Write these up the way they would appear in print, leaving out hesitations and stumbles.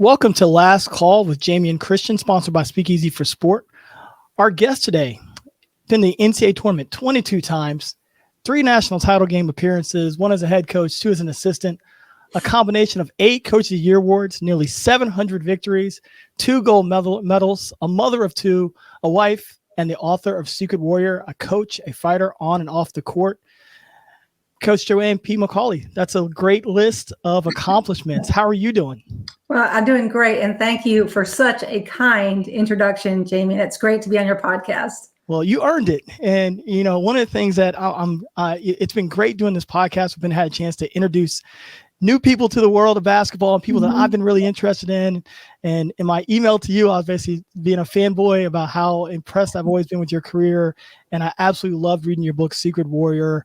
Welcome to Last Call with Jamion Christian, sponsored by Speakeasy for Sport. Our guest today, been in the NCAA tournament 22 times, 3 national title game appearances, 1 as a head coach, 2 as an assistant, a combination of 8 Coach of the Year awards, nearly 700 victories, 2 gold medals, a mother of 2, a wife, and the author of Secret Warrior, a coach, a fighter on and off the court. Coach Joanne P. McCallie. That's a great list of accomplishments. How are you doing? Well, I'm doing great. And thank you for such a kind introduction, Jamie. It's great to be on your podcast. Well, you earned it. And, you know, one of the things that it's been great doing this podcast. We've had a chance to introduce new people to the world of basketball and people that I've been really interested in. And in my email to you, I was basically being a fanboy about how impressed I've always been with your career. And I absolutely loved reading your book, Secret Warrior.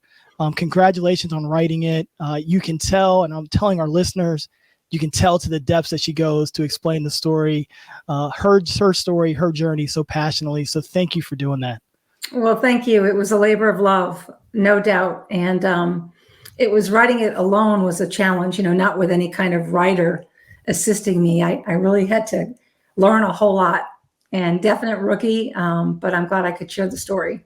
Congratulations on writing it. You can tell, and I'm telling our listeners, you can tell to the depths that she goes to explain the story, her story, her journey so passionately. So thank you for doing that. Well, thank you. It was a labor of love, no doubt. And it was writing it alone was a challenge, you know, not with any kind of writer assisting me. I really had to learn a whole lot, and definite rookie, but I'm glad I could share the story.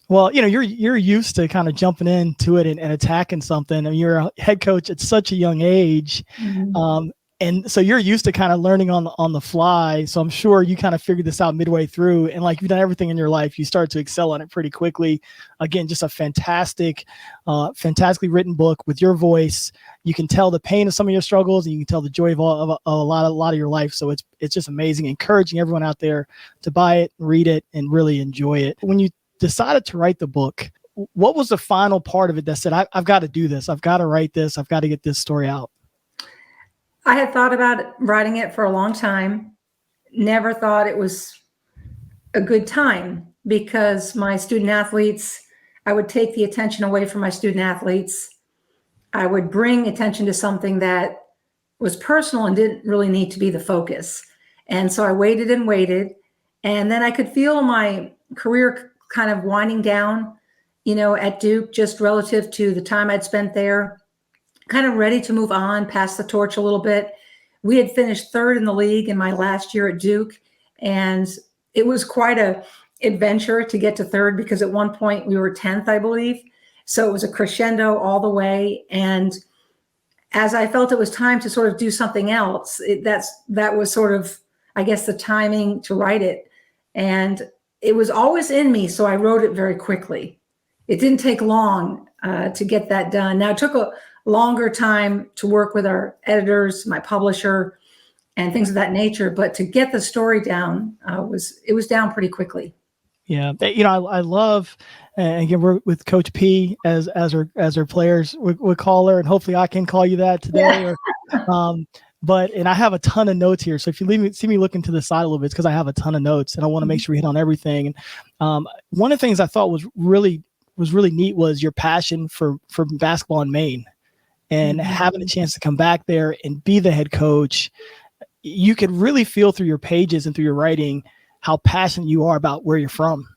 Well, you know, you're used to kind of jumping into it and attacking something. I mean, you're a head coach at such a young age. And so you're used to kind of learning on the fly. So I'm sure you kind of figured this out midway through, and like you've done everything in your life, you start to excel on it pretty quickly. Again, just a fantastically written book with your voice. You can tell the pain of some of your struggles, and you can tell the joy of a lot of your life. So it's just amazing, encouraging everyone out there to buy it, read it, and really enjoy it. When you decided to write the book, what was the final part of it that said, I've got to do this. I've got to write this. I've got to get this story out? I had thought about writing it for a long time. Never thought it was a good time, because my student athletes, I would take the attention away from my student athletes. I would bring attention to something that was personal and didn't really need to be the focus. And so I waited and waited. And then I could feel my career kind of winding down, you know, at Duke, just relative to the time I'd spent there, kind of ready to move on, pass the torch a little bit. We had finished 3rd in the league in my last year at Duke, and it was quite a adventure to get to 3rd, because at one point we were 10th, I believe. So it was a crescendo all the way. And as I felt it was time to sort of do something else, that was sort of, I guess, the timing to write it. And it was always in me, so I wrote it very quickly. It didn't take long to get that done. Now, it took a longer time to work with our editors, my publisher, and things of that nature. But to get the story down, it was down pretty quickly. Yeah, you know, I love, and again, we're with Coach P as her players would call her, and hopefully I can call you that today. Yeah. And I have a ton of notes here. So if you see me looking to the side a little bit, it's because I have a ton of notes, and I want to make sure we hit on everything. And one of the things I thought was really neat was your passion for basketball in Maine, and having a chance to come back there and be the head coach. You could really feel through your pages and through your writing how passionate you are about where you're from,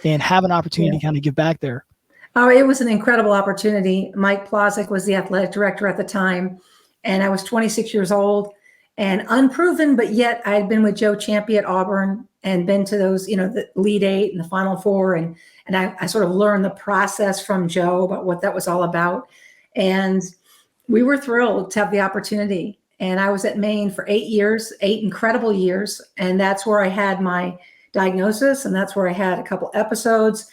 and have an opportunity to kind of give back there. Oh, it was an incredible opportunity. Mike Plazek was the athletic director at the time, and I was 26 years old and unproven, but yet I had been with Joe Champy at Auburn and been to those, you know, the Elite 8 and the Final Four. And I sort of learned the process from Joe about what that was all about. And we were thrilled to have the opportunity. And I was at Maine for 8 years, 8 incredible years. And that's where I had my diagnosis, and that's where I had a couple episodes.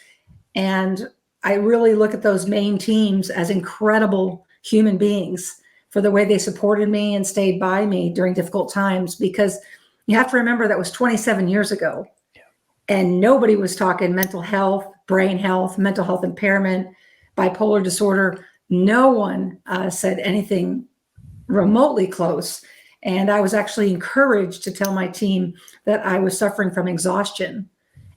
And I really look at those Maine teams as incredible human beings for the way they supported me and stayed by me during difficult times, because you have to remember that was 27 years ago. Yeah. And nobody was talking mental health, brain health, mental health impairment, bipolar disorder. No one said anything remotely close. And I was actually encouraged to tell my team that I was suffering from exhaustion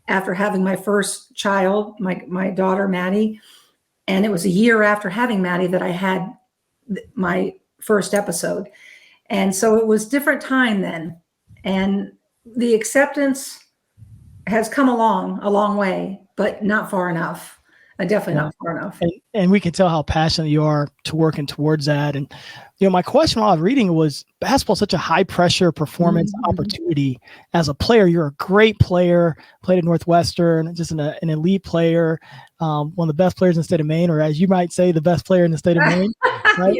after having my first child, my daughter, Maddie. And it was a year after having Maddie that I had my first episode. And so it was different time then. And the acceptance has come along a long way, but not far enough. Definitely not far enough. And we can tell how passionate you are to working towards that. And, my question while I was reading was, basketball is such a high pressure performance opportunity. As a player, you're a great player, played at Northwestern, just an elite player, one of the best players in the state of Maine, or as you might say, the best player in the state of Maine, right?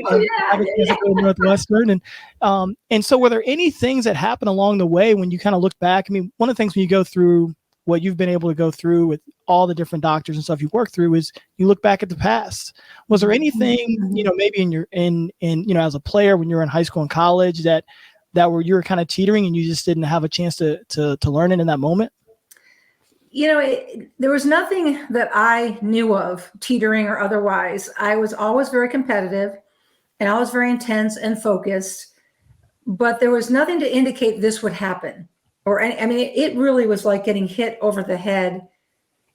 Northwestern. And so were there any things that happened along the way when you kind of look back? I mean, one of the things when you go through what you've been able to go through with all the different doctors and stuff you work through is you look back at the past. Was there anything, maybe in as a player when you were in high school and college that you were kind of teetering and you just didn't have a chance to learn it in that moment? There was nothing that I knew of, teetering or otherwise. I was always very competitive and I was very intense and focused, but there was nothing to indicate this would happen. It really was like getting hit over the head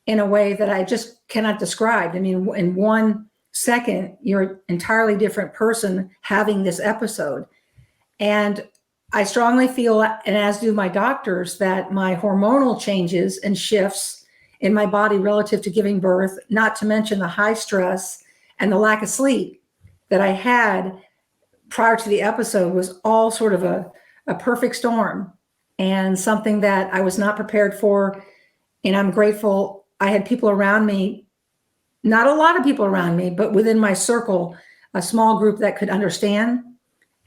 in a way that I just cannot describe. I mean, in 1 second, you're an entirely different person having this episode. And I strongly feel, and as do my doctors, that my hormonal changes and shifts in my body relative to giving birth, not to mention the high stress and the lack of sleep that I had prior to the episode, was all sort of a perfect storm. And something that I was not prepared for. And I'm grateful I had people around me, not a lot of people around me, but within my circle, a small group that could understand.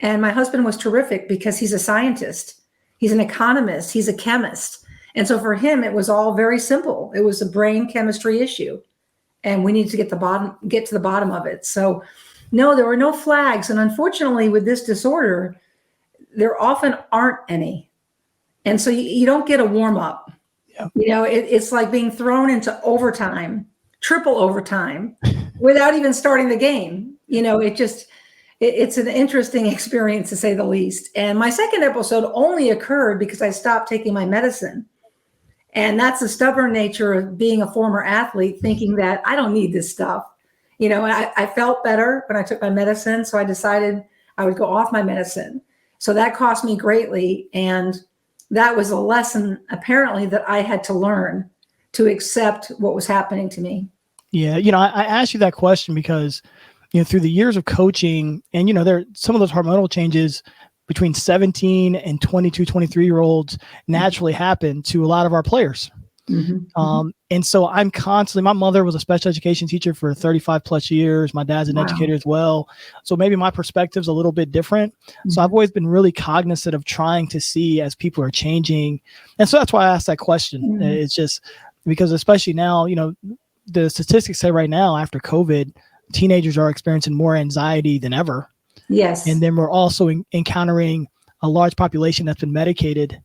And my husband was terrific because he's a scientist. He's an economist. He's a chemist. And so for him, it was all very simple. It was a brain chemistry issue. And we needed to get to the bottom of it. So no, there were no flags. And unfortunately, with this disorder, there often aren't any. And so you don't get a warm up. Yeah. It's like being thrown into overtime, triple overtime, without even starting the game. It's an interesting experience to say the least. And my second episode only occurred because I stopped taking my medicine. And that's the stubborn nature of being a former athlete, thinking that I don't need this stuff. I felt better when I took my medicine. So I decided I would go off my medicine. So that cost me greatly. And that was a lesson, apparently, that I had to learn to accept what was happening to me. Yeah. I asked you that question because, through the years of coaching and, there some of those hormonal changes between 17 and 22, 23-year-olds naturally happen to a lot of our players. And so I'm constantly, my mother was a special education teacher for 35 plus years. My dad's an educator as well. So maybe my perspective's a little bit different. So I've always been really cognizant of trying to see as people are changing. And so that's why I asked that question. It's just because, especially now, the statistics say right now after COVID, teenagers are experiencing more anxiety than ever. Yes. And then we're also encountering a large population that's been medicated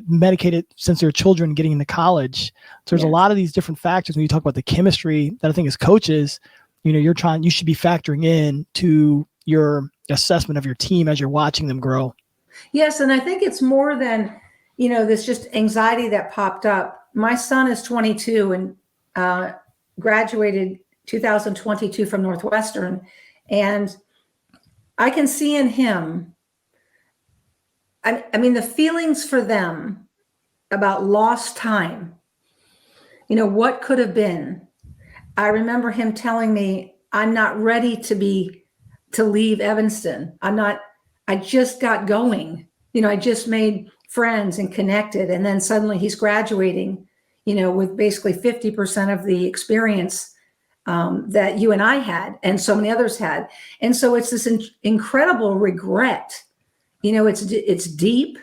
medicated since they're children getting into college. So there's a lot of these different factors when you talk about the chemistry that I think as coaches, you should be factoring in to your assessment of your team as you're watching them grow. Yes. And I think it's more than, this just anxiety that popped up. My son is 22 and graduated 2022 from Northwestern. And I can see in him, the feelings for them about lost time, what could have been. I remember him telling me, I'm not ready to leave Evanston. I just got going. I just made friends and connected. And then suddenly he's graduating, with basically 50% of the experience that you and I had and so many others had. And so it's this incredible regret. It's deep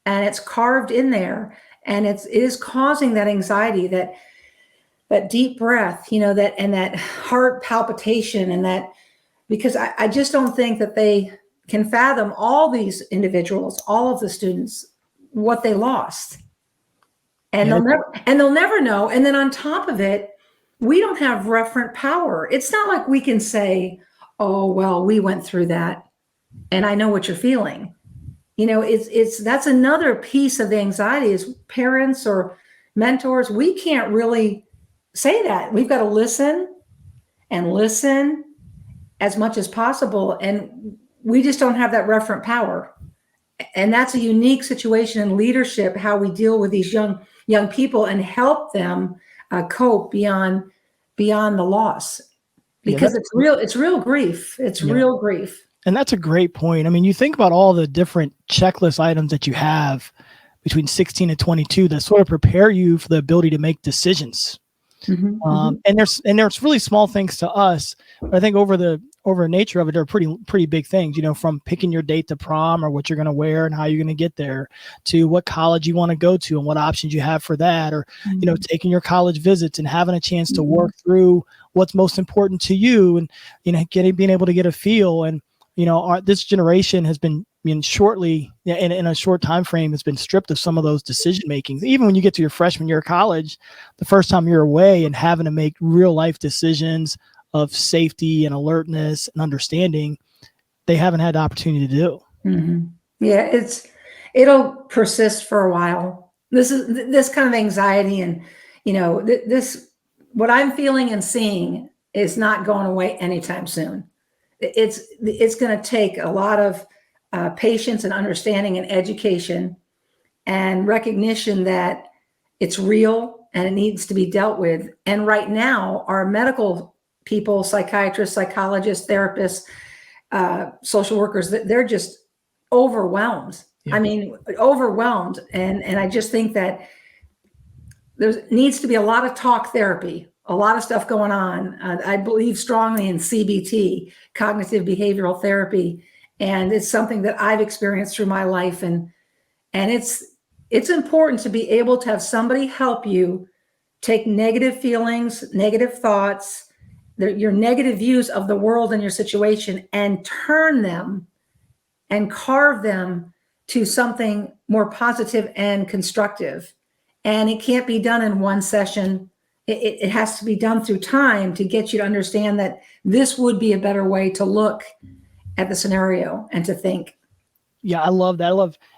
and it's carved in there, and it is causing that anxiety, that deep breath, that heart palpitation, and that, because I just don't think that they can fathom, all these individuals, all of the students, what they lost, and they'll never know. And then on top of it, we don't have referent power. It's not like we can say, oh, well, we went through that and I know what you're feeling. That's another piece of the anxiety is parents or mentors. We can't really say that. We've got to listen as much as possible. And we just don't have that referent power. And that's a unique situation in leadership, how we deal with these young people and help them cope beyond beyond the loss, because it's real grief. It's real grief. And that's a great point. I mean, you think about all the different checklist items that you have between 16 and 22 that sort of prepare you for the ability to make decisions. And there's really small things to us, but I think over the nature of it, they're pretty big things, from picking your date to prom or what you're going to wear and how you're going to get there, to what college you want to go to and what options you have for that, or, taking your college visits and having a chance to work through what's most important to you, and, being able to get a feel. And, this generation has been, in a short time frame, has been stripped of some of those decision makings. Even when you get to your freshman year of college, the first time you're away and having to make real life decisions of safety and alertness and understanding, they haven't had the opportunity to do. Yeah, it'll persist for a while. This kind of anxiety, and this what I'm feeling and seeing is not going away anytime soon. It's going to take a lot of patience and understanding and education and recognition that it's real and it needs to be dealt with. And right now, our medical people, psychiatrists, psychologists, therapists, social workers, they're just overwhelmed. I mean, overwhelmed. And I just think that there needs to be a lot of talk therapy, a lot of stuff going on. I believe strongly in CBT, cognitive behavioral therapy. And it's something that I've experienced through my life. And it's important to be able to have somebody help you take negative feelings, negative thoughts, your negative views of the world and your situation, and turn them and carve them to something more positive and constructive. And it can't be done in one session. It has to be done through time to get you to understand that this would be a better way to look at the scenario and to think. Yeah, I love that.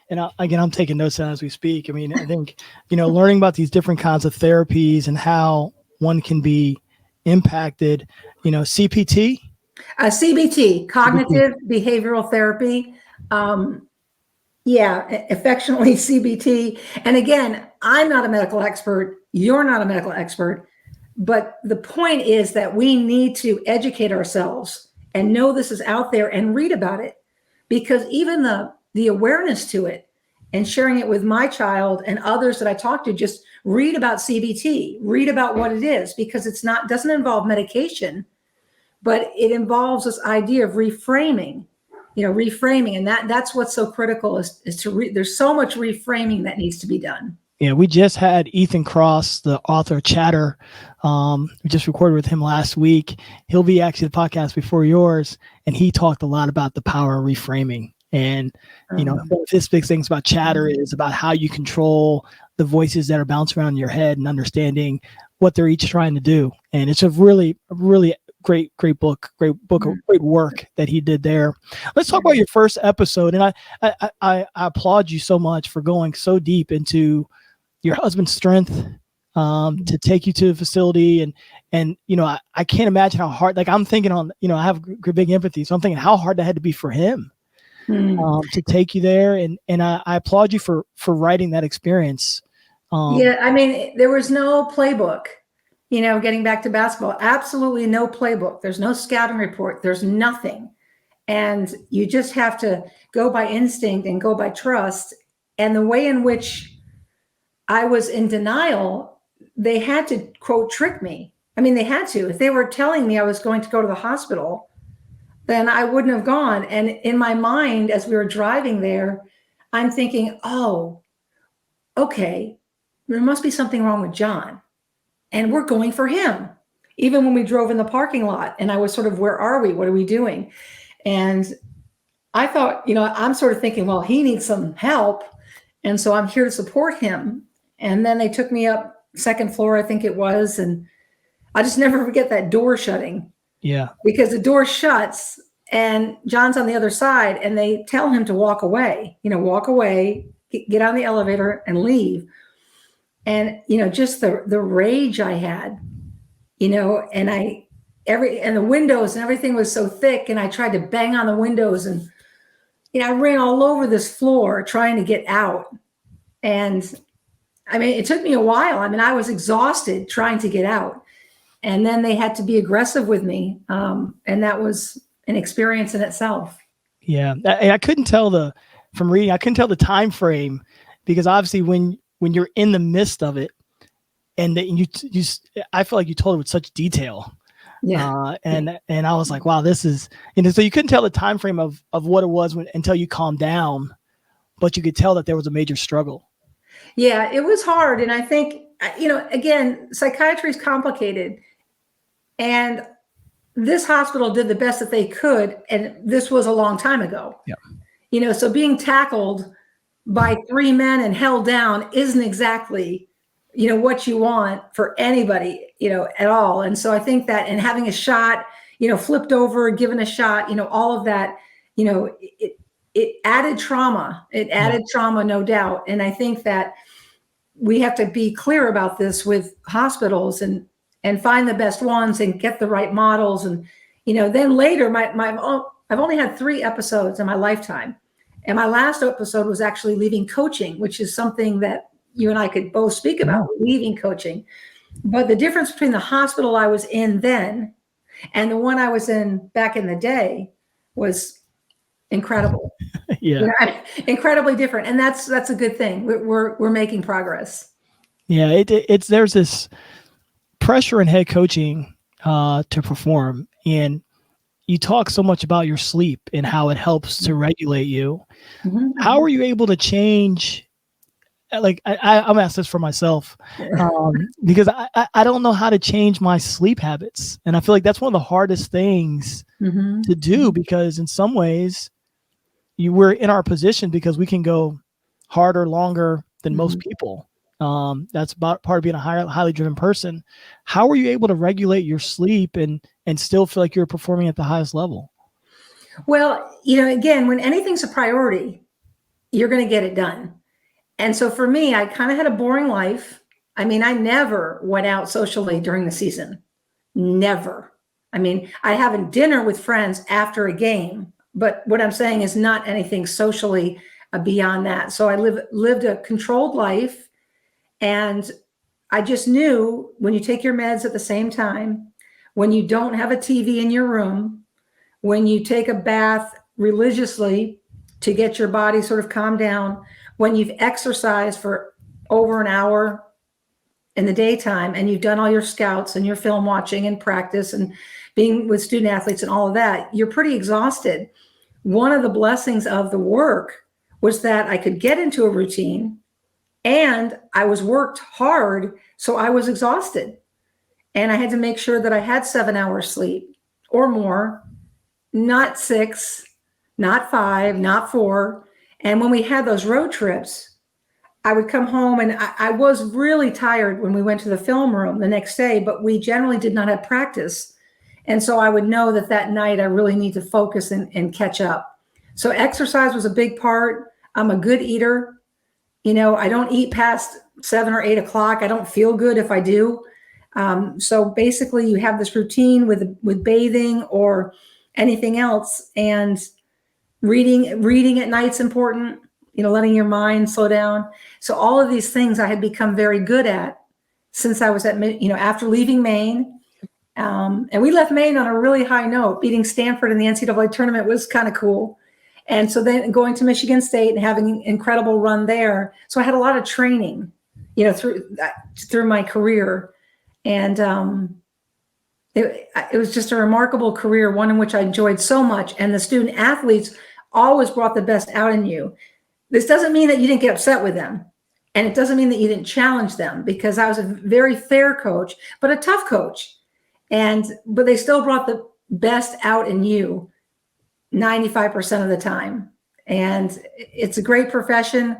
And again, I'm taking notes as we speak. I mean, I think, learning about these different kinds of therapies and how one can be impacted, CPT? CBT, cognitive behavioral therapy. Affectionately CBT. And again, I'm not a medical expert. You're not a medical expert. But the point is that we need to educate ourselves and know this is out there and read about it, because even the awareness to it and sharing it with my child and others that I talk to, just read about CBT, read about what it is, because doesn't involve medication, but it involves this idea of reframing, and that's what's so critical is to there's so much reframing that needs to be done. Yeah, we just had Ethan Cross, the author of Chatter. We just recorded with him last week. He'll be actually the podcast before yours, and he talked a lot about the power of reframing. And, one of his big things about Chatter is about how you control the voices that are bouncing around in your head and understanding what they're each trying to do. And it's a really, really great book, great work that he did there. Let's talk about your first episode. And I applaud you so much for going so deep into your husband's strength to take you to the facility. And I can't imagine how hard, like I'm thinking I have big empathy. So I'm thinking how hard that had to be for him to take you there. And I applaud you for writing that experience. I mean, there was no playbook, getting back to basketball, absolutely no playbook. There's no scouting report. There's nothing. And you just have to go by instinct and go by trust. And the way in which I was in denial, they had to, quote, trick me. I mean, they had to. If they were telling me I was going to go to the hospital, then I wouldn't have gone. And in my mind, as we were driving there, I'm thinking, oh, okay, there must be something wrong with John. And we're going for him. Even when we drove in the parking lot, and I was sort of, where are we? What are we doing? And I thought, I'm sort of thinking, well, he needs some help. And so I'm here to support him. And then they took me up second floor, I think it was. And I just never forget that door shutting. Yeah. Because the door shuts and John's on the other side and they tell him to walk away, walk away, get on the elevator and leave. And, just the rage I had, and the windows and everything was so thick, and I tried to bang on the windows and, I ran all over this floor trying to get out. And I mean, it took me a while. I mean, I was exhausted trying to get out. And then they had to be aggressive with me. And that was an experience in itself. Yeah. I couldn't tell from reading, I couldn't tell the time frame, because obviously when you're in the midst of it, and I feel like you told it with such detail. Yeah. And I was like, wow, this is, so you couldn't tell the time frame of what it was until you calmed down, but you could tell that there was a major struggle. Yeah, it was hard. And I think, again, psychiatry is complicated. And this hospital did the best that they could. And this was a long time ago. Yeah. So being tackled by 3 men and held down isn't exactly, what you want for anybody, at all. And so I think that, and having a shot, flipped over, given a shot, all of that, it added trauma. It added trauma, no doubt. And I think that we have to be clear about this with hospitals and find the best ones and get the right models. And, then later, I've only had 3 episodes in my lifetime. And my last episode was actually leaving coaching, which is something that you and I could both speak about, leaving coaching. But the difference between the hospital I was in then and the one I was in back in the day was incredible. Yeah. Incredibly different. And that's a good thing. We're making progress. Yeah. There's this pressure in head coaching to perform. And you talk so much about your sleep and how it helps to regulate you. Mm-hmm. How are you able to change? Like I'm asked this for myself because I don't know how to change my sleep habits. And I feel like that's one of the hardest things to do, because in some ways we're in our position because we can go harder, longer than most people. That's part of being a highly driven person. How are you able to regulate your sleep and still feel like you're performing at the highest level? Well, again, when anything's a priority, you're going to get it done. And so for me, I kind of had a boring life. I mean, I never went out socially during the season. Never. I mean, I have a dinner with friends after a game, but what I'm saying is not anything socially beyond that. So I lived a controlled life. And I just knew when you take your meds at the same time, when you don't have a TV in your room, when you take a bath religiously to get your body sort of calmed down, when you've exercised for over an hour in the daytime and you've done all your scouts and your film watching and practice and being with student athletes and all of that, you're pretty exhausted. One of the blessings of the work was that I could get into a routine and I was worked hard, so I was exhausted. And I had to make sure that I had 7 hours sleep or more, not 6, not 5, not 4. And when we had those road trips, I would come home and I was really tired when we went to the film room the next day, but we generally did not have practice. And so I would know that night I really need to focus and catch up. So exercise was a big part. I'm a good eater. I don't eat past 7 or 8 o'clock. I don't feel good if I do. So basically you have this routine with bathing or anything else, and reading at night's important, letting your mind slow down. So all of these things I had become very good at since I was after leaving Maine. And we left Maine on a really high note. Beating Stanford in the NCAA tournament was kind of cool. And so then going to Michigan State and having an incredible run there. So I had a lot of training, through my career. And it was just a remarkable career, one in which I enjoyed so much. And the student athletes always brought the best out in you. This doesn't mean that you didn't get upset with them. And it doesn't mean that you didn't challenge them, because I was a very fair coach, but a tough coach. But they still brought the best out in you 95% of the time. And it's a great profession.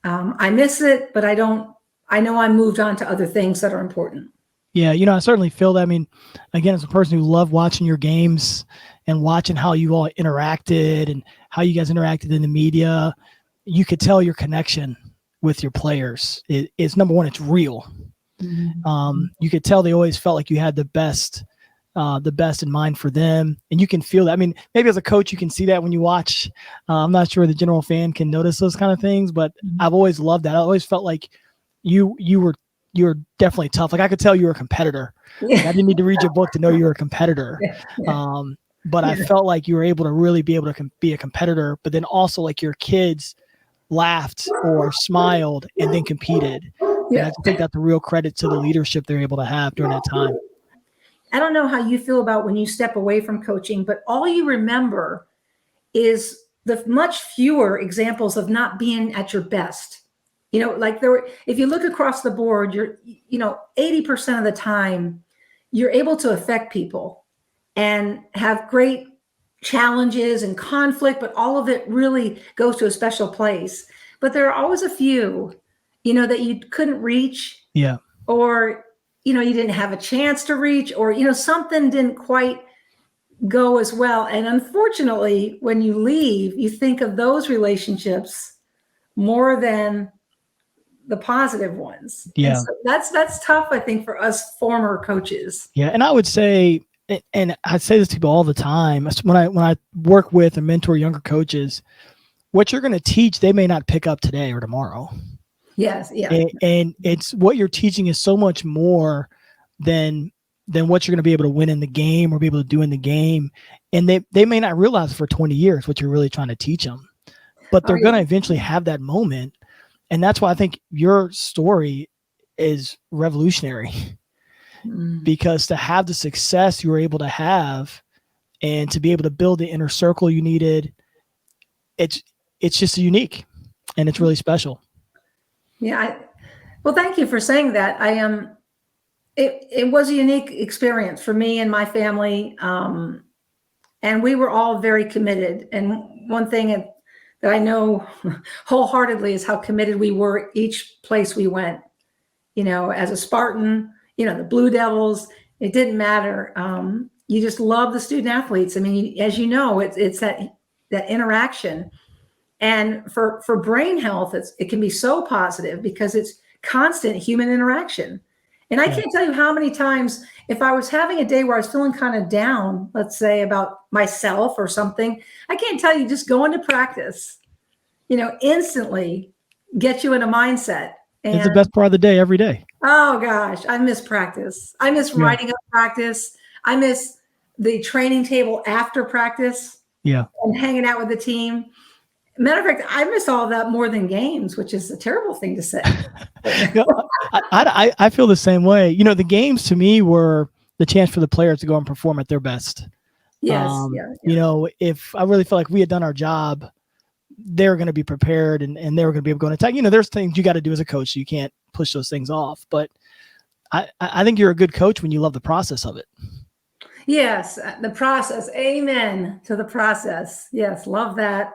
I miss it, but I know I moved on to other things that are important. Yeah, I certainly feel that. I mean, again, as a person who loved watching your games and watching how you all interacted and how you guys interacted in the media, you could tell your connection with your players. It's number one, it's real. Mm-hmm. You could tell they always felt like you had the best in mind for them. And you can feel that. I mean, maybe as a coach, you can see that when you watch. I'm not sure the general fan can notice those kind of things, but I've always loved that. I always felt like you were you're definitely tough. Like I could tell you were a competitor. Yeah. I didn't need to read your book to know you were a competitor. Yeah. But I felt like you were able to really be able to be a competitor, but then also like your kids laughed or smiled and then competed. And I Yeah. think that's a real credit to the leadership they're able to have during that time. I don't know how you feel about when you step away from coaching, but all you remember is the much fewer examples of not being at your best. Like if you look across the board, 80% of the time you're able to affect people and have great challenges and conflict, but all of it really goes to a special place. But there are always a few, that you couldn't reach. Yeah. Or, you didn't have a chance to reach, or, something didn't quite go as well. And unfortunately, when you leave, you think of those relationships more than the positive ones. Yeah. And so that's tough, I think, for us former coaches. Yeah. And I would say, and I say this to people all the time, when I work with and mentor younger coaches, what you're going to teach, they may not pick up today or tomorrow. Yes. Yeah. And it's what you're teaching is so much more than what you're going to be able to win in the game or be able to do in the game. And they may not realize for 20 years what you're really trying to teach them, but they're going to eventually have that moment. And that's why I think your story is revolutionary because to have the success you were able to have and to be able to build the inner circle you needed, it's just unique and it's really special. Yeah. Well, thank you for saying that. It was a unique experience for me and my family. And we were all very committed. And one thing that I know wholeheartedly is how committed we were each place we went. As a Spartan, the Blue Devils, it didn't matter. You just love the student athletes. I mean, as you know, it's that interaction. And for brain health, it can be so positive because it's constant human interaction. And I can't tell you how many times, if I was having a day where I was feeling kind of down, let's say about myself or something, I can't tell you, just going to practice, instantly get you in a mindset. And, it's the best part of the day every day. Oh gosh, I miss practice. I miss writing up practice. I miss the training table after practice. Yeah. And hanging out with the team. Matter of fact, I miss all of that more than games, which is a terrible thing to say. I feel the same way. The games to me were the chance for the players to go and perform at their best. Yes. If I really felt like we had done our job, they were going to be prepared and they were going to be able to go and attack. There's things you got to do as a coach. So you can't push those things off. But I think you're a good coach when you love the process of it. Yes, the process. Amen to the process. Yes, love that.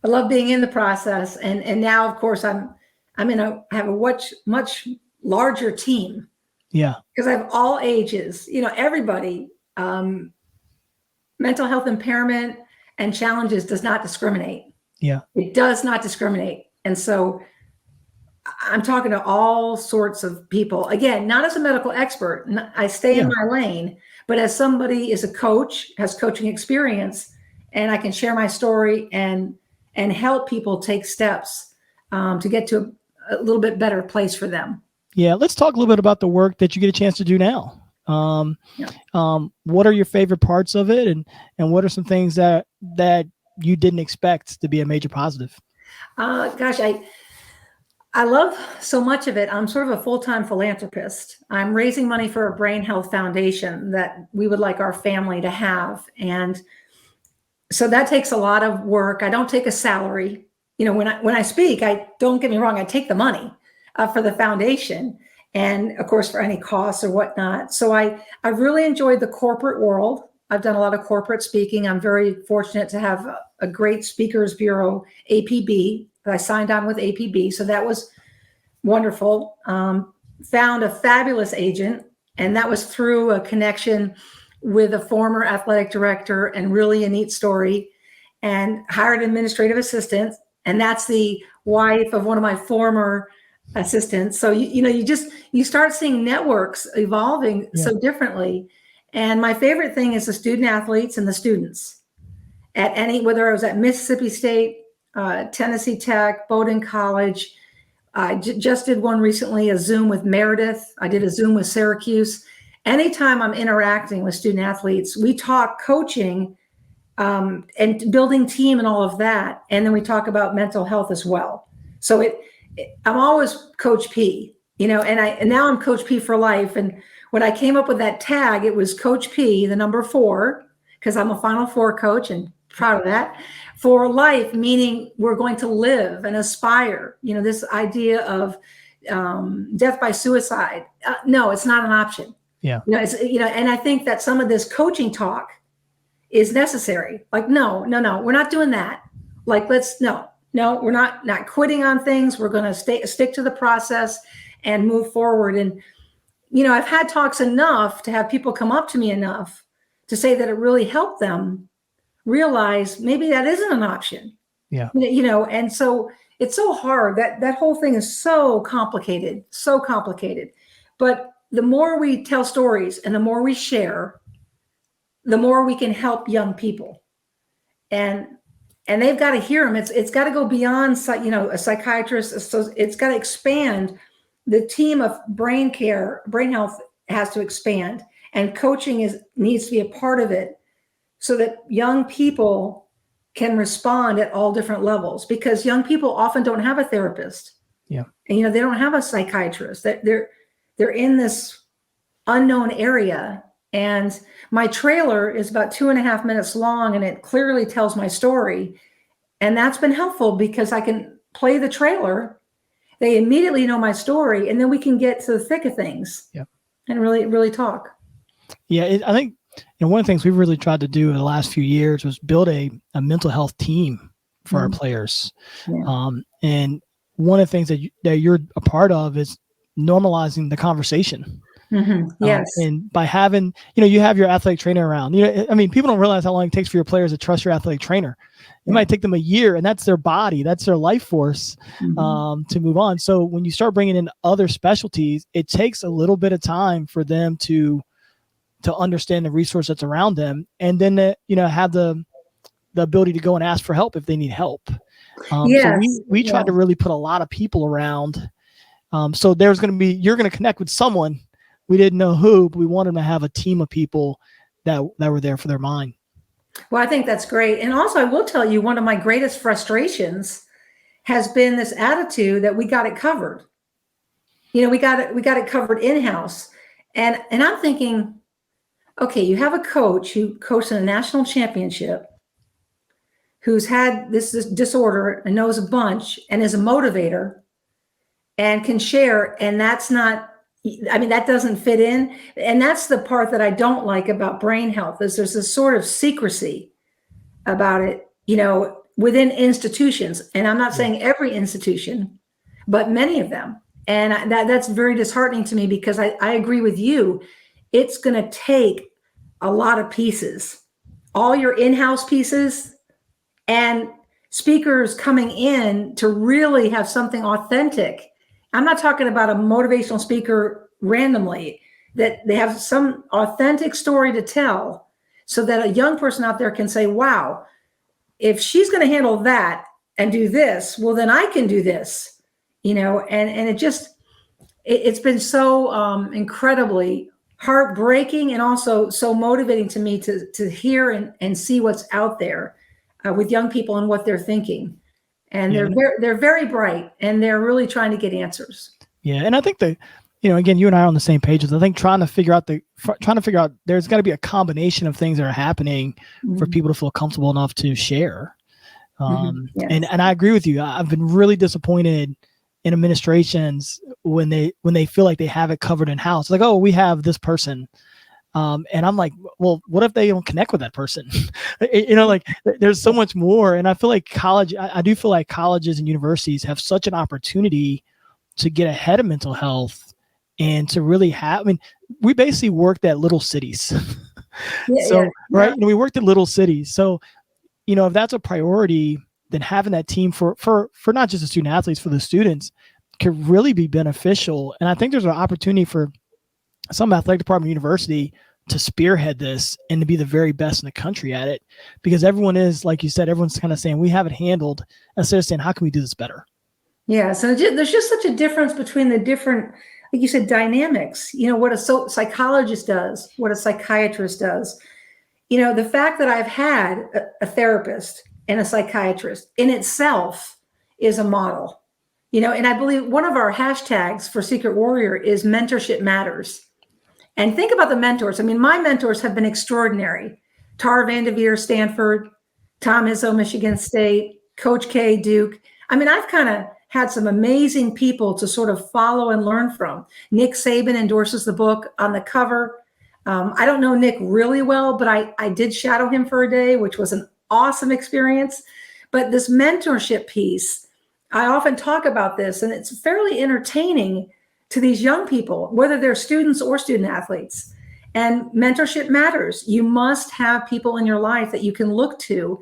I love being in the process, and now, of course, I have a much larger team. Yeah, because I have all ages. Everybody. Mental health impairment and challenges does not discriminate. Yeah, it does not discriminate, and so I'm talking to all sorts of people. Again, not as a medical expert. I stay in my lane, but as somebody is a coach, has coaching experience, and I can share my story and help people take steps to get to a little bit better place for them. Yeah. Let's talk a little bit about the work that you get a chance to do now. What are your favorite parts of it? And what are some things that you didn't expect to be a major positive? Gosh, I love so much of it. I'm sort of a full-time philanthropist. I'm raising money for a brain health foundation that we would like our family to have. And so that takes a lot of work. I don't take a salary. When I speak, don't get me wrong, I take the money for the foundation and of course for any costs or whatnot. So I really enjoyed the corporate world. I've done a lot of corporate speaking. I'm very fortunate to have a great speakers bureau, APB. I signed on with APB. So that was wonderful. Found a fabulous agent, and that was through a connection with a former athletic director, and really a neat story, and hired an administrative assistant. And that's the wife of one of my former assistants. So, you start seeing networks evolving so differently. And my favorite thing is the student athletes and the students whether I was at Mississippi State, Tennessee Tech, Bowdoin College, I just did one recently, a Zoom with Meredith. I did a Zoom with Syracuse. Anytime I'm interacting with student athletes, we talk coaching and building team and all of that. And then we talk about mental health as well. So I'm always Coach P, and now I'm Coach P for life. And when I came up with that tag, it was Coach P, the number 4, because I'm a Final Four coach and proud of that. For life, meaning we're going to live and aspire. This idea of death by suicide. No, it's not an option. Yeah. And I think that some of this coaching talk is necessary. Like, no, we're not doing that. Like, no, we're not quitting on things. We're going to stick to the process and move forward. And, I've had talks enough to have people come up to me enough to say that it really helped them realize maybe that isn't an option. Yeah. And so it's so hard. That whole thing is so complicated. But the more we tell stories and the more we share, the more we can help young people. And they've got to hear them. It's got to go beyond, a psychiatrist. So it's got to expand. The team of brain health has to expand, and coaching needs to be a part of it, so that young people can respond at all different levels, because young people often don't have a therapist. Yeah. And, they don't have a psychiatrist. They're in this unknown area. And my trailer is about 2.5 minutes long, and it clearly tells my story. And that's been helpful because I can play the trailer. They immediately know my story, and then we can get to the thick of things. Yeah. And really, really talk. Yeah. I think, one of the things we've really tried to do in the last few years was build a mental health team for our players. Yeah. And one of the things that you're a part of is normalizing the conversation. Mm-hmm. Yes. And by having, you have your athletic trainer around, people don't realize how long it takes for your players to trust your athletic trainer. It might take them a year, and that's their body, that's their life force, to move on. So when you start bringing in other specialties, it takes a little bit of time for them to understand the resource that's around them, and then have the ability to go and ask for help if they need help. So we tried to really put a lot of people around. So you're going to connect with someone. We didn't know who, but we wanted to have a team of people that were there for their mind. Well, I think that's great. And also, I will tell you, one of my greatest frustrations has been this attitude that we got it covered. We got it covered in-house. And I'm thinking, okay, you have a coach who coached in a national championship, who's had this disorder and knows a bunch and is a motivator and can share. And that doesn't fit in. And that's the part that I don't like about brain health, is there's this sort of secrecy about it, within institutions. And I'm not saying every institution, but many of them. And that's very disheartening to me, because I agree with you. It's going to take a lot of pieces, all your in-house pieces, and speakers coming in to really have something authentic. I'm not talking about a motivational speaker randomly, that they have some authentic story to tell, so that a young person out there can say, wow, if she's going to handle that and do this, well, then I can do this, and it's been so incredibly heartbreaking, and also so motivating to me to hear and see what's out there with young people and what they're thinking. And they're very bright, and they're really trying to get answers. Yeah. And I think again, you and I are on the same page. I think trying to figure out there's got to be a combination of things that are happening for people to feel comfortable enough to share. Yes. And I agree with you. I've been really disappointed in administrations when they feel like they have it covered in house. Like, oh, we have this person. And I'm like, well, what if they don't connect with that person? Like there's so much more. And I feel like I do feel like colleges and universities have such an opportunity to get ahead of mental health and to really we basically worked at little cities. Right. And we worked at little cities. So, if that's a priority, then having that team for not just the student athletes, for the students, could really be beneficial. And I think there's an opportunity for some athletic department university to spearhead this and to be the very best in the country at it, because everyone is, like you said, everyone's kind of saying we have it handled, instead of saying, how can we do this better? Yeah. So there's just such a difference between the different, like you said, dynamics. What a psychologist does, what a psychiatrist does. The fact that I've had a therapist and a psychiatrist in itself is a model. And I believe one of our hashtags for Secret Warrior is mentorship matters. And think about the mentors. I mean, my mentors have been extraordinary. Tara Vanderveer, Stanford, Tom Izzo, Michigan State, Coach K, Duke. I mean, I've kind of had some amazing people to sort of follow and learn from. Nick Saban endorses the book on the cover. I don't know Nick really well, but I did shadow him for a day, which was an awesome experience. But this mentorship piece, I often talk about this, and it's fairly entertaining to these young people, whether they're students or student athletes. And mentorship matters. You must have people in your life that you can look to,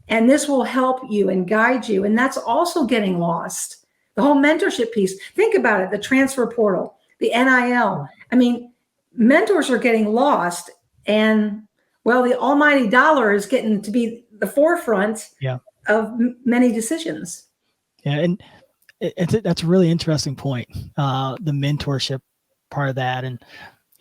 and this will help you and guide you. And that's also getting lost. The whole mentorship piece. Think about it, the transfer portal, the NIL. I mean, mentors are getting lost, and well, the almighty dollar is getting to be the forefront of many decisions. Yeah. And that's a really interesting point. The mentorship part of that. And,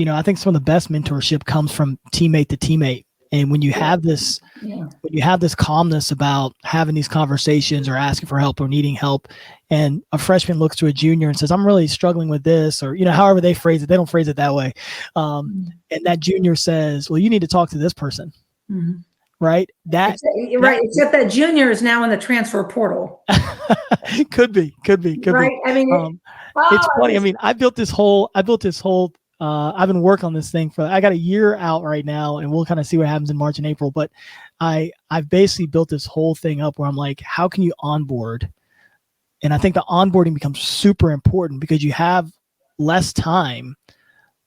I think some of the best mentorship comes from teammate to teammate. And when you have this, when you have this calmness about having these conversations or asking for help or needing help, and a freshman looks to a junior and says, I'm really struggling with this, or, however they phrase it, they don't phrase it that way. And that junior says, well, you need to talk to this person. Mm-hmm. Right. Except that junior is now in the transfer portal. Could be. Right. I mean, it's funny. I mean, I've been working on this thing I got a year out right now, and we'll kind of see what happens in March and April. But I've basically built this whole thing up where I'm like, how can you onboard? And I think the onboarding becomes super important because you have less time,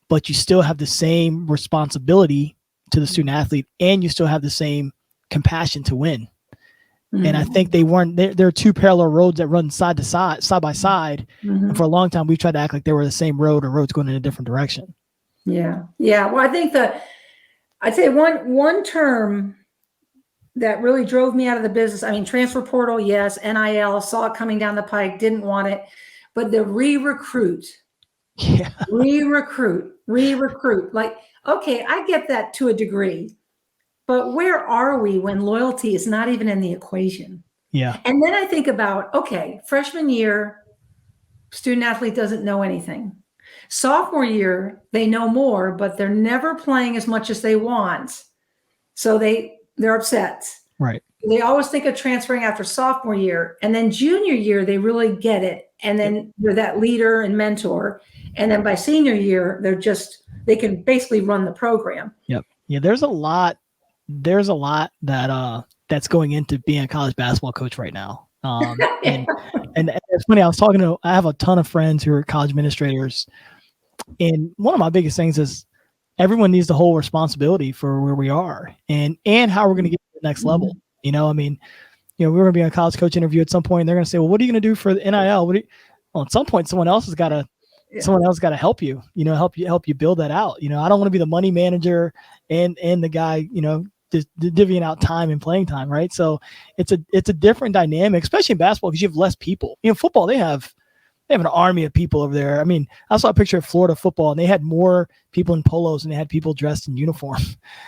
but you still have the same responsibility to the student athlete, and you still have the same compassion to win. Mm-hmm. And I think there are two parallel roads that run side by side. Mm-hmm. And for a long time, we've tried to act like they were the same road, or roads going in a different direction. Yeah. Yeah. Well, I think I'd say one term that really drove me out of the business. I mean, transfer portal, yes. NIL, saw it coming down the pike, didn't want it, but the re-recruit. Yeah. Re-recruit. Like, okay, I get that to a degree, but where are we when loyalty is not even in the equation? Yeah. And then I think about, okay, freshman year, student athlete doesn't know anything. Sophomore year, they know more, but they're never playing as much as they want. So they're upset. Right. They always think of transferring after sophomore year. And then junior year, they really get it. And then they're that leader and mentor. And then by senior year, they can basically run the program. Yep. Yeah. There's a lot that that's going into being a college basketball coach right now. And it's funny, I have a ton of friends who are college administrators. And one of my biggest things is everyone needs to hold responsibility for where we are and how we're going to get to the next level. I mean, we're going to be on a college coach interview at some point, and they're going to say, well, what are you going to do for the NIL? Well, at some point, someone else has got to help you, help you build that out. I don't want to be the money manager and the guy, just divvying out time and playing time. Right. So it's a different dynamic, especially in basketball, because you have less people. Football, they have an army of people over there. I mean, I saw a picture of Florida football, and they had more people in polos than they had people dressed in uniform.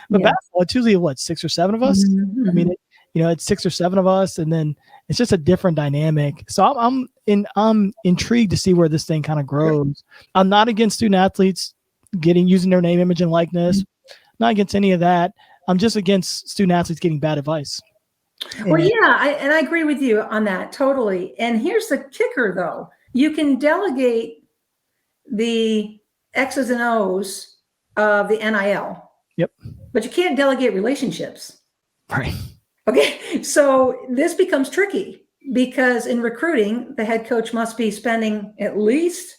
But basketball, it's usually 6 or 7 of us. Mm-hmm. I mean, it's 6 or 7 of us, and then it's just a different dynamic. So I'm intrigued to see where this thing kind of grows. I'm not against student athletes using their name, image, and likeness. Not against any of that. I'm just against student athletes getting bad advice. Well, I agree with you on that totally. And here's the kicker, though. You can delegate the X's and O's of the NIL. Yep. But you can't delegate relationships. Right. Okay. So this becomes tricky because in recruiting, the head coach must be spending at least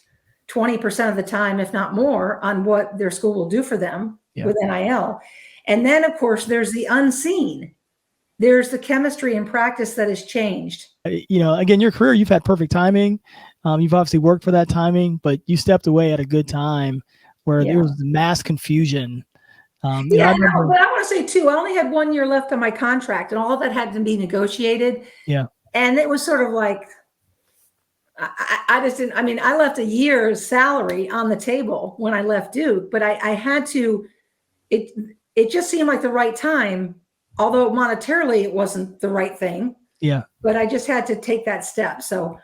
20% of the time, if not more, on what their school will do for them with NIL. And then, of course, there's the unseen. There's the chemistry and practice that has changed. Again, your career, you've had perfect timing. You've obviously worked for that timing, but you stepped away at a good time where there was mass confusion. But I want to say too, I only had 1 year left on my contract, and all of that had to be negotiated. Yeah. And it was sort of like, I just didn't, I mean, I left a year's salary on the table when I left Duke, but I had to, it just seemed like the right time, although monetarily it wasn't the right thing. Yeah. But I just had to take that step. So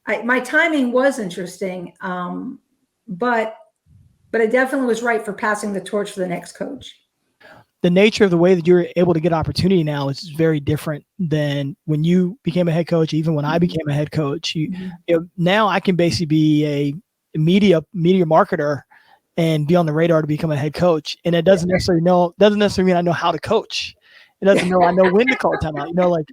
my timing was interesting. But it definitely was right for passing the torch for the next coach. The nature of the way that you're able to get opportunity now is very different than when you became a head coach. Even when I became a head coach, now I can basically be a media marketer and be on the radar to become a head coach. And it doesn't necessarily mean I know how to coach. It doesn't know I know when to call a timeout.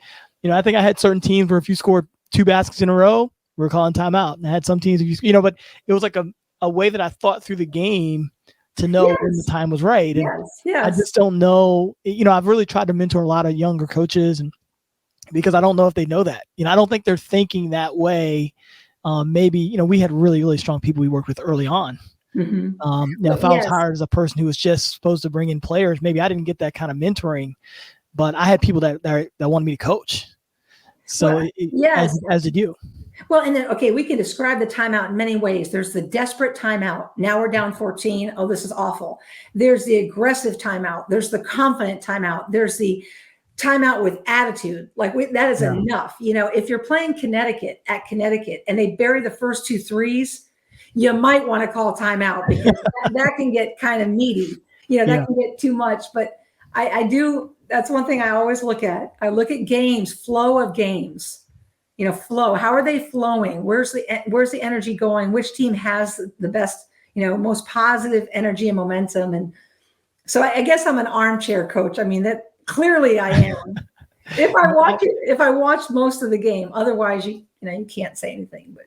I think I had certain teams where if you scored 2 baskets in a row, we're calling timeout. And I had some teams, but it was like a way that I thought through the game to know when the time was right. And I just don't know, I've really tried to mentor a lot of younger coaches, and because I don't know if they know that, I don't think they're thinking that way. Maybe, we had really, really strong people we worked with early on. If I was hired as a person who was just supposed to bring in players, maybe I didn't get that kind of mentoring, but I had people that wanted me to coach. So as did you. Well, and then, we can describe the timeout in many ways. There's the desperate timeout. Now we're down 14. Oh, this is awful. There's the aggressive timeout. There's the confident timeout. There's the timeout with attitude. That is enough. If you're playing Connecticut and they bury the first 2 threes, you might want to call timeout, because that can get kind of meaty. That can get too much. But I do. That's one thing I always look at. I look at games, flow of games. Flow. How are they flowing? Where's the energy going? Which team has the best, most positive energy and momentum? And so I guess I'm an armchair coach. I mean, that clearly I am. If I watch most of the game, otherwise you can't say anything. But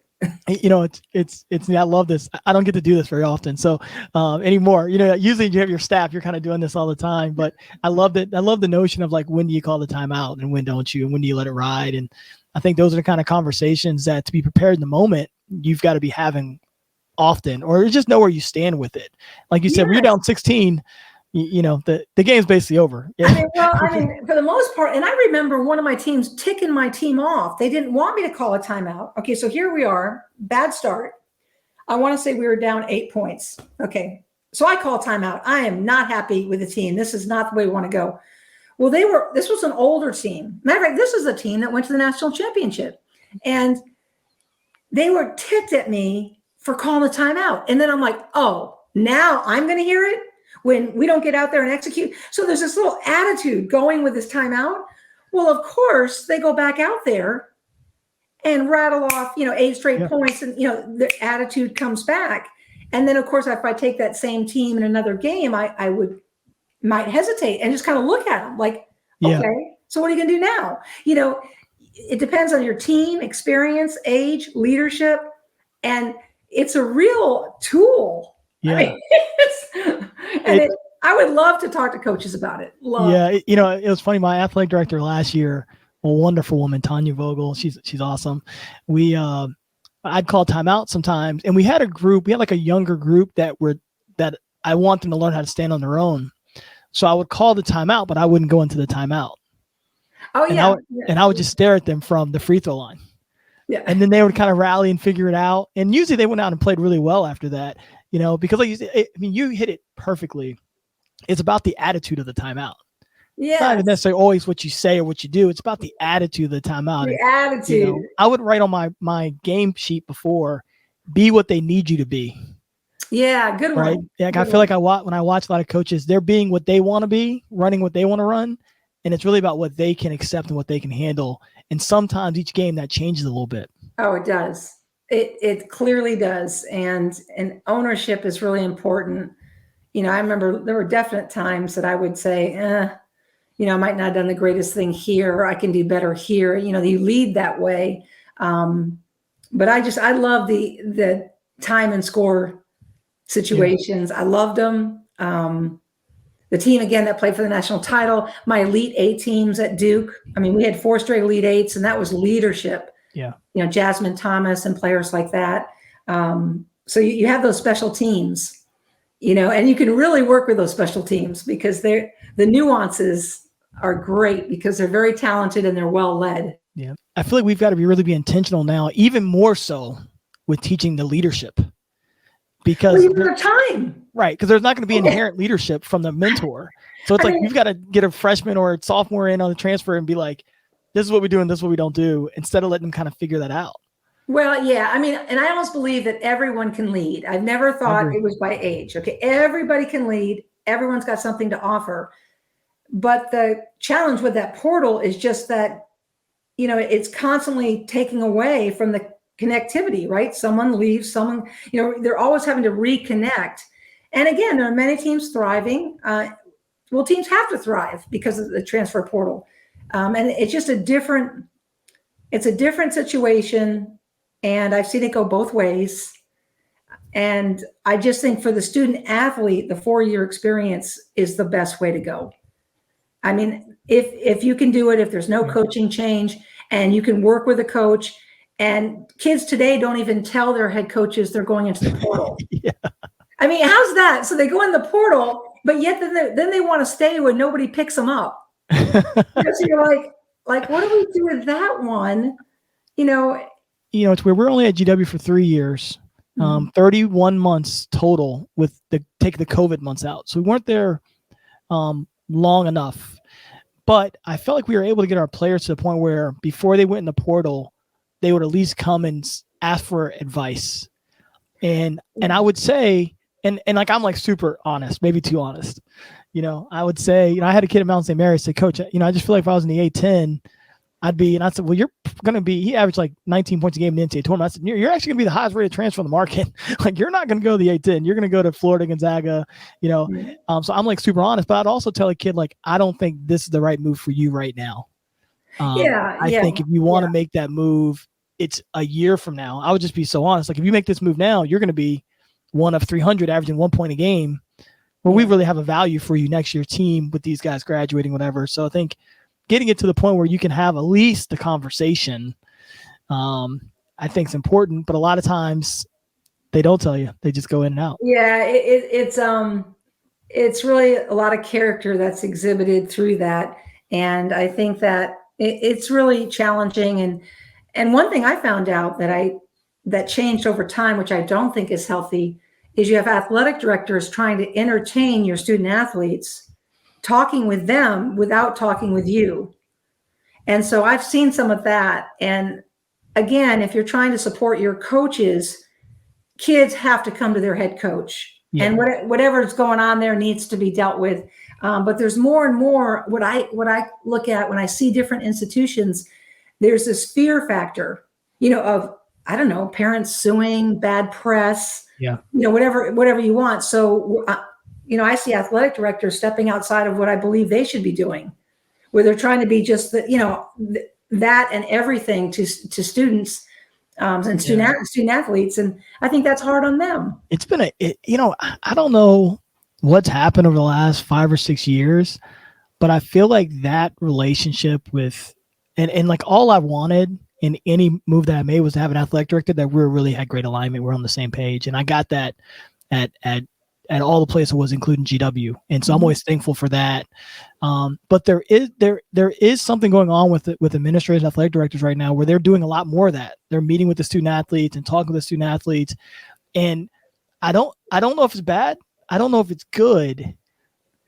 it's I love this. I don't get to do this very often. So anymore, usually you have your staff, you're kind of doing this all the time, but I love that. I love the notion of when do you call the timeout and when don't you, and when do you let it ride? And I think those are the kind of conversations that, to be prepared in the moment, you've got to be having often, or just know where you stand with it. Like you said, when you're down 16, the game's basically over. Yeah. I mean, for the most part, and I remember one of my teams ticking my team off. They didn't want me to call a timeout. Okay, so here we are, bad start. I want to say we were down 8 points. Okay, so I call timeout. I am not happy with the team. This is not the way we want to go. Well, this was an older team. Matter of fact, this is a team that went to the national championship. And they were ticked at me for calling a timeout. And then I'm like, oh, now I'm going to hear it when we don't get out there and execute. So there's this little attitude going with this timeout. Well, of course, they go back out there and rattle off, 8 straight points. And, the attitude comes back. And then, of course, if I take that same team in another game, I might hesitate and just kind of look at them like, okay, so what are you going to do now? It depends on your team, experience, age, leadership, and it's a real tool. Yeah. I would love to talk to coaches about it. It was funny. My athletic director last year, a wonderful woman, Tanya Vogel. She's awesome. I'd call timeout sometimes, and we had a group. We had a younger group that I want them to learn how to stand on their own. So I would call the timeout, but I wouldn't go into the timeout. Oh, yeah. And I would just stare at them from the free throw line. Yeah. And then they would kind of rally and figure it out. And usually they went out and played really well after that, because you hit it perfectly. It's about the attitude of the timeout. Yeah. It's not even necessarily always what you say or what you do. It's about the attitude of the timeout. The attitude. I would write on my game sheet before, be what they need you to be. Yeah, good one. Right. Yeah, I feel like when I watch a lot of coaches, they're being what they want to be, running what they want to run, and it's really about what they can accept and what they can handle. And sometimes each game that changes a little bit. Oh, it does. It clearly does, and ownership is really important. I remember there were definite times that I would say, I might not have done the greatest thing here, or I can do better here. You lead that way, but I love the time and score situations. I loved them. The team, again, that played for the national title, my Elite 8 teams at Duke. I mean, we had 4 straight Elite 8s, and that was leadership. Yeah. Jasmine Thomas and players like that. So you have those special teams, and you can really work with those special teams because the nuances are great because they're very talented and they're well led. Yeah. I feel like we've got to really be intentional now, even more so with teaching the leadership, because time. Right, because there's not going to be inherent leadership from the mentor. So it's you've got to get a freshman or a sophomore in on the transfer and be like, this is what we do and this is what we don't do, instead of letting them kind of figure that out. Well, yeah, I mean, and I almost believe that everyone can lead. I've never thought it was by age. Okay, everybody can lead. Everyone's got something to offer. But the challenge with that portal is just that, it's constantly taking away from the connectivity, right? Someone leaves, someone, they're always having to reconnect. And again, there are many teams thriving. Teams have to thrive because of the transfer portal. And it's just a different situation. And I've seen it go both ways. And I just think for the student athlete, the 4-year experience is the best way to go. I mean, if you can do it, if there's no coaching change and you can work with a coach, and kids today don't even tell their head coaches they're going into the portal. Yeah. I mean, how's that? So they go in the portal, but yet then they want to stay when nobody picks them up. So you're like, what do we do with that one? It's weird. We're only at GW for 3 years, 31 months total with take the COVID months out. So we weren't there long enough, but I felt like we were able to get our players to the point where before they went in the portal, they would at least come and ask for advice. And I would say, and I'm super honest, maybe too honest. I would say, I had a kid at Mount St. Mary's say, Coach, I just feel like if I was in the A-10, and I said, well, you're going to be, he averaged 19 points a game in the NCAA tournament. I said, you're actually going to be the highest rated transfer in the market. You're not going to go to the A-10. You're going to go to Florida, Gonzaga, So I'm super honest, but I'd also tell a kid, I don't think this is the right move for you right now. I think if you want to make that move, it's a year from now. I would just be so honest. If you make this move now, you're going to be one of 300 averaging 1 point a game, where we really have a value for you next year's team with these guys graduating, whatever. So I think getting it to the point where you can have at least the conversation, I think is important, but a lot of times they don't tell you. They just go in and out. Yeah. It's really a lot of character that's exhibited through that. And I think that it's really challenging. And one thing I found out that changed over time, which I don't think is healthy, is you have athletic directors trying to entertain your student athletes, talking with them without talking with you. And so I've seen some of that. And again, if you're trying to support your coaches, kids have to come to their head coach. Yeah. And whatever's going on there needs to be dealt with. But there's more and more, what I look at when I see different institutions, there's this fear factor, of, I don't know, parents suing, bad press, whatever you want. So, I see athletic directors stepping outside of what I believe they should be doing, where they're trying to be just that and everything to students and student athletes. And I think that's hard on them. It's been I don't know what's happened over the last 5 or 6 years, but I feel like that relationship with, and all I wanted in any move that I made was to have an athletic director that we really had great alignment. We're on the same page. And I got that at all the places, was including GW. And so I'm always thankful for that. But there is something going on with administrators and athletic directors right now where they're doing a lot more of that. They're meeting with the student athletes and talking with the student athletes. And I don't know if it's bad. I don't know if it's good,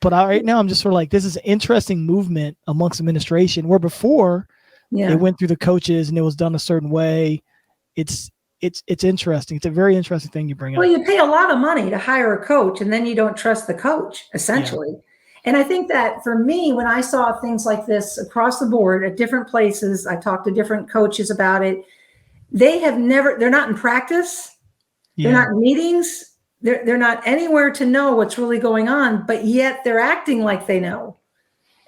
but right now I'm just sort of this is an interesting movement amongst administration, where before it went through the coaches and it was done a certain way. It's interesting. It's a very interesting thing you bring up. Well, you pay a lot of money to hire a coach, and then you don't trust the coach, essentially. Yeah. And I think that for me, when I saw things like this across the board at different places, I talked to different coaches about it. They're not in practice. Yeah. They're not in meetings. They're not anywhere to know what's really going on, but yet they're acting like they know.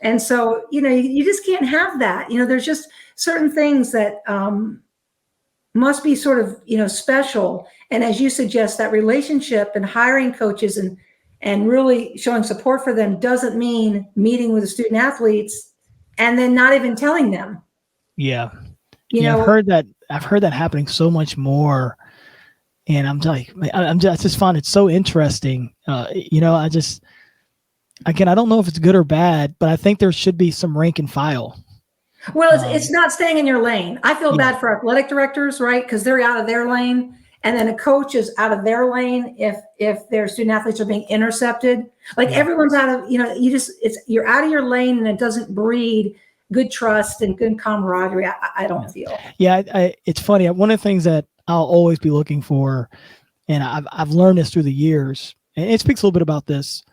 And so, you just can't have that. There's just certain things that must be sort of, special. And as you suggest, that relationship and hiring coaches and really showing support for them doesn't mean meeting with the student athletes and then not even telling them. Yeah. I've heard that happening so much more. And I just find it so interesting. Again, I don't know if it's good or bad, but I think there should be some rank and file. Well, it's not staying in your lane. I feel bad for athletic directors, right? Because they're out of their lane. and then a coach is out of their lane if their student athletes are being intercepted. Like everyone's out of, you're out of your lane, and it doesn't breed good trust and good camaraderie. I don't feel. Yeah, it's funny. One of the things that I'll always be looking for, and I've learned this through the years, and it speaks a little bit about this.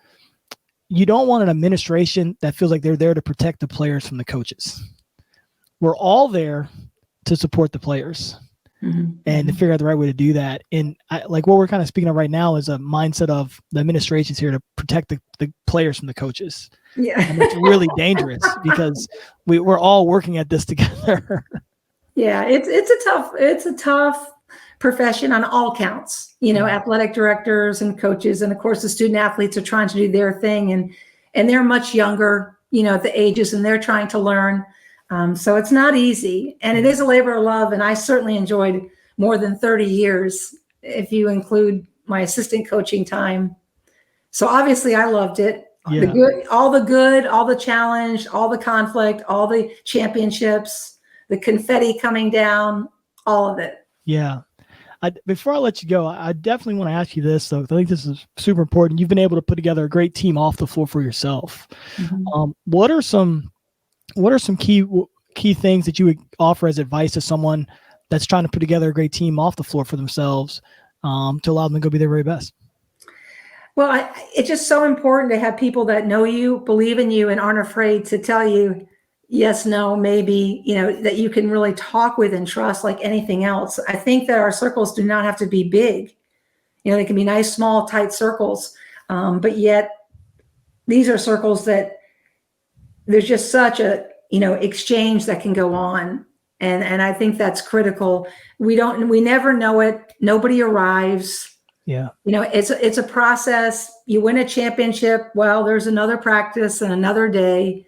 You don't want an administration that feels like they're there to protect the players from the coaches. We're all there to support the players and to figure out the right way to do that. And like what we're kind of speaking of right now is a mindset of the administration's here to protect the players from the coaches. Yeah. And it's really dangerous because we're all working at this together. Yeah, it's a tough profession on all counts. Athletic directors and coaches, and of course the student athletes are trying to do their thing, and they're much younger, at the ages, and they're trying to learn. So it's not easy, and it is a labor of love. And I certainly enjoyed more than 30 years, if you include my assistant coaching time. So obviously I loved it. Yeah. All the challenge, all the conflict, all the championships, the confetti coming down, all of it. Yeah. Before I let you go, I definitely want to ask you this, though. I think this is super important. You've been able to put together a great team off the floor for yourself. What are some key things that you would offer as advice to someone that's trying to put together a great team off the floor for themselves to allow them to go be their very best? Well, it's just so important to have people that know you, believe in you, and aren't afraid to tell you yes, no, maybe, that you can really talk with and trust like anything else. I think that our circles do not have to be big. They can be nice, small, tight circles. But yet these are circles that there's just such a, exchange that can go on. And I think that's critical. We never know it. Nobody arrives. Yeah. It's a process. You win a championship. Well, there's another practice and another day.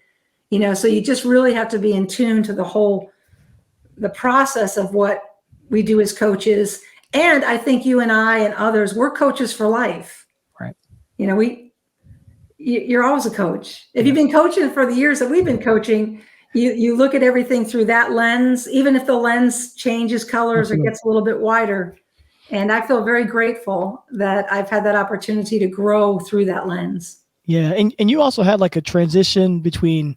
So you just really have to be in tune to the process of what we do as coaches. And I think you and I and others, we're coaches for life. Right. You're always a coach. If you've been coaching for the years that we've been coaching, you look at everything through that lens, even if the lens changes colors or gets a little bit wider. And I feel very grateful that I've had that opportunity to grow through that lens. Yeah. And you also had like a transition between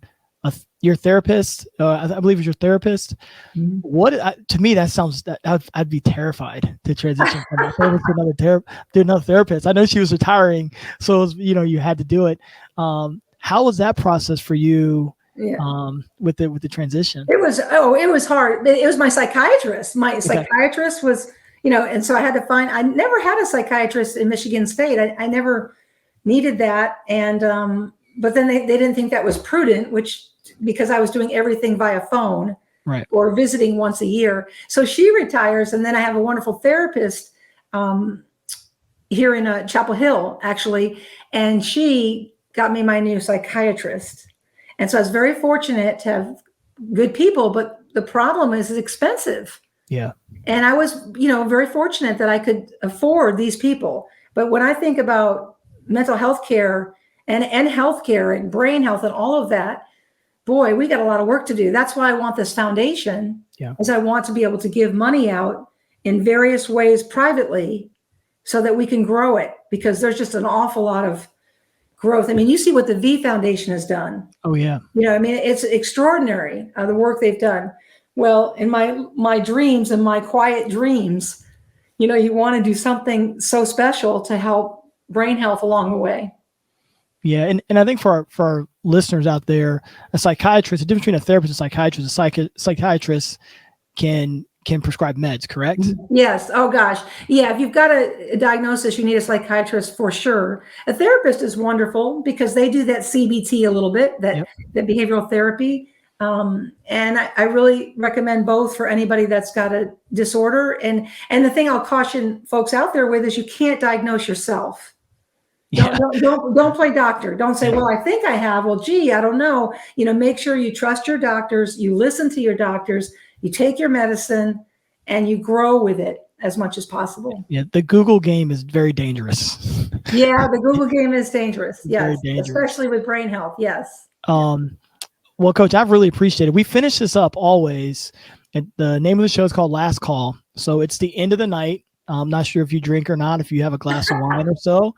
your therapist, I believe it was your therapist. To me, that sounds that I'd be terrified to transition from a therapist to another therapist. I know she was retiring, so it was, you had to do it. How was that process for you? Yeah. With the transition? It was hard. It was my psychiatrist. My psychiatrist was, and so I had to I never had a psychiatrist in Michigan State. I never needed that. And, but then they didn't think that was prudent, because I was doing everything via phone, right, or visiting once a year. So she retires. And then I have a wonderful therapist, here in Chapel Hill, actually. And she got me my new psychiatrist. And so I was very fortunate to have good people, but the problem is it's expensive. Yeah. And I was, very fortunate that I could afford these people. But when I think about mental health care and healthcare and brain health and all of that, boy, we got a lot of work to do. That's why I want this foundation, is I want to be able to give money out in various ways privately so that we can grow it, because there's just an awful lot of growth. I mean, you see what the V Foundation has done. Oh, yeah. It's extraordinary, the work they've done. Well, in my dreams and my quiet dreams, you want to do something so special to help brain health along the way. Yeah. And I think for our listeners out there, a psychiatrist, the difference between a therapist and a psychiatrist can prescribe meds, correct? Yes. Oh gosh. Yeah. If you've got a diagnosis, you need a psychiatrist for sure. A therapist is wonderful because they do that CBT a little bit, that behavioral therapy. And I really recommend both for anybody that's got a disorder. And the thing I'll caution folks out there with is you can't diagnose yourself. Don't play doctor. Don't say, well, I think I have. Well, gee, I don't know. Make sure you trust your doctors. You listen to your doctors. You take your medicine and you grow with it as much as possible. Yeah. The Google game is very dangerous. Yeah. The Google game is dangerous. Yes. Very dangerous. Especially with brain health. Yes. Well, Coach, I've really appreciated it. We finish this up always. And the name of the show is called Last Call. So it's the end of the night. I'm not sure if you drink or not, if you have a glass of wine or so,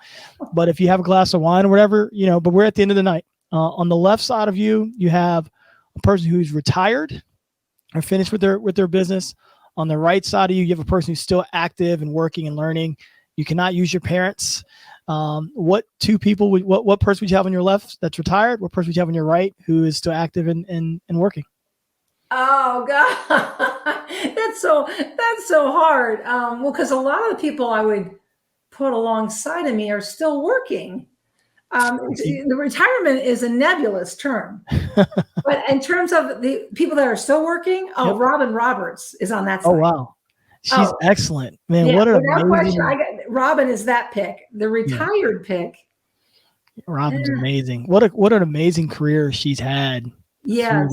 but if you have a glass of wine or whatever, but we're at the end of the night. On the left side of you, you have a person who's retired or finished with their business. On the right side of you, you have a person who's still active and working and learning. You cannot use your parents. What person would you have on your left that's retired? What person would you have on your right who is still active and working? Oh God, that's so hard. Well, because a lot of the people I would put alongside of me are still working. The retirement is a nebulous term, but in terms of the people that are still working, Yep. Robin Roberts is on that side. Oh wow, she's excellent, man. Yeah, what an without amazing question, Robin is that pick. The retired pick. Robin's amazing. What an amazing career she's had. Yes.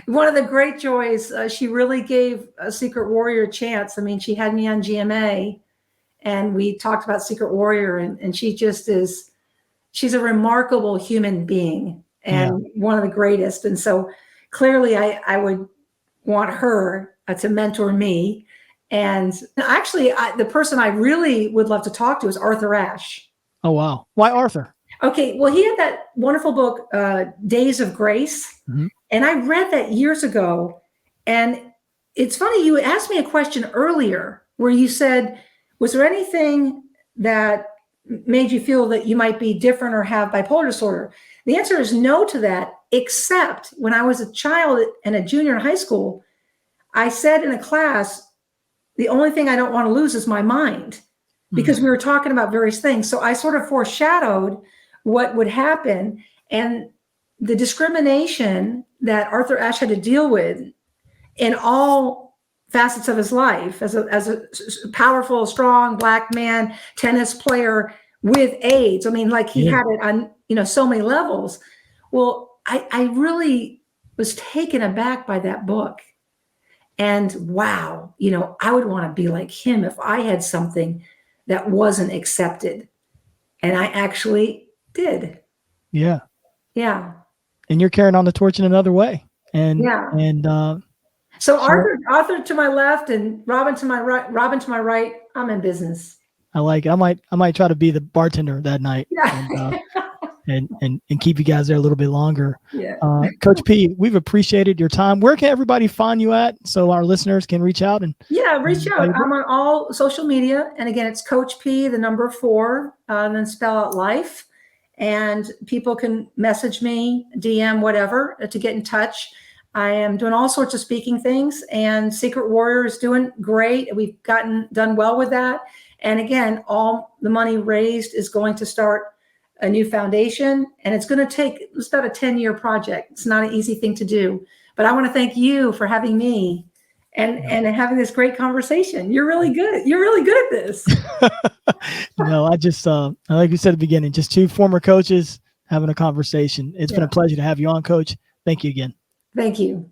One of the great joys, she really gave a Secret Warrior a chance. I mean, she had me on GMA and we talked about Secret Warrior, and she just is, she's a remarkable human being and one of the greatest. And so clearly I would want her to mentor me. And actually, the person I really would love to talk to is Arthur Ashe. Oh, wow. Why Arthur? Okay, well, he had that wonderful book, Days of Grace. Mm-hmm. And I read that years ago. And it's funny, you asked me a question earlier where you said, was there anything that made you feel that you might be different or have bipolar disorder? The answer is no to that, except when I was a child and a junior in high school, I said in a class, the only thing I don't want to lose is my mind, because we were talking about various things. So I sort of foreshadowed what would happen. And the discrimination that Arthur Ashe had to deal with in all facets of his life as a powerful, strong Black man, tennis player with AIDS. I mean, like he had it on, so many levels. Well, I really was taken aback by that book. And wow, I would want to be like him if I had something that wasn't accepted. And I actually did. Yeah. Yeah. And you're carrying on the torch in another way. And so Arthur to my left and Robin to my right, I'm in business. I like it. I might try to be the bartender that night. Yeah. And keep you guys there a little bit longer. Yeah. Coach P, we've appreciated your time. Where can everybody find you at so our listeners can reach out? Reach out. I'm on all social media. And again, it's Coach P, the number 4, and then spell out life. And people can message me, DM, whatever, to get in touch. I am doing all sorts of speaking things, and Secret Warrior is doing great. We've done well with that. And again, all the money raised is going to start a new foundation, and it's about a 10-year project. It's not an easy thing to do, but I want to thank you for having me and having this great conversation. You're really good. You're really good at this. I just, like you said at the beginning, just 2 former coaches having a conversation. It's been a pleasure to have you on, Coach. Thank you again. Thank you.